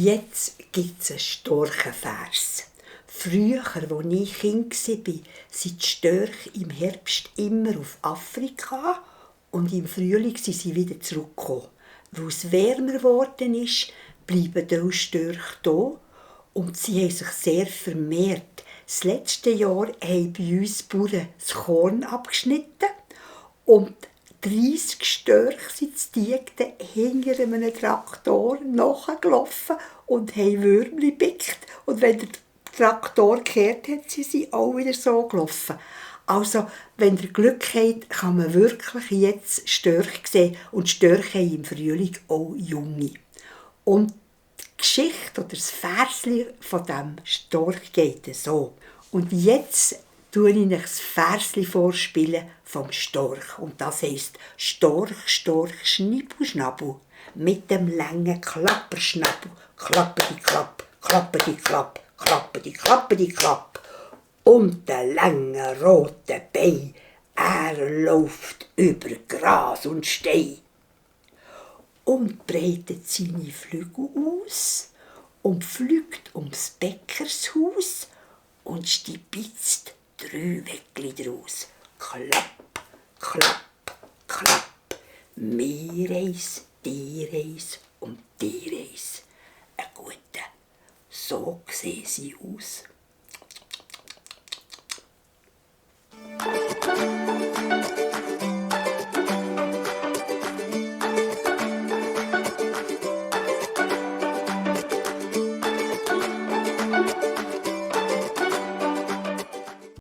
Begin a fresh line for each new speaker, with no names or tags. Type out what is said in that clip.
Jetzt gibt es einen Storchenvers. Früher, als ich Kind war, sind die Störche im Herbst immer auf Afrika und im Frühling sind sie wieder zurückgekommen. Weil es wärmer geworden ist, bleiben die Störche hier und sie haben sich sehr vermehrt. Das letzte Jahr haben bei uns die Bauern das Korn abgeschnitten und 30 Störche sind zu Diegden hinter einem Traktor nachgelaufen und haben Würmchen gepickt. Und wenn der Traktor gekehrt hat, sind sie auch wieder so gelaufen. Also, wenn ihr Glück habt, kann man wirklich jetzt Störche sehen. Und Störche haben im Frühling auch Junge. Und die Geschichte oder das Versli von diesem Storch geht so. Und jetzt tue ich euch das Versli vorspielen vom Storch. Und das heisst Storch, Storch, Schnippel, Schnappel. Mit dem langen Klapperschnappel. Klappedi, klapp, klappedi, klapp, klappedi, klappedi, klapp. Und der lange rote Bein, er läuft über Gras und Stein und breitet seine Flügel aus und fliegt ums Bäckershaus und stibitzt 3 Weckli draus. Klapp, klapp, klapp. Mir eins, dir eins und dir eins. Ein guter. So sehen sie aus.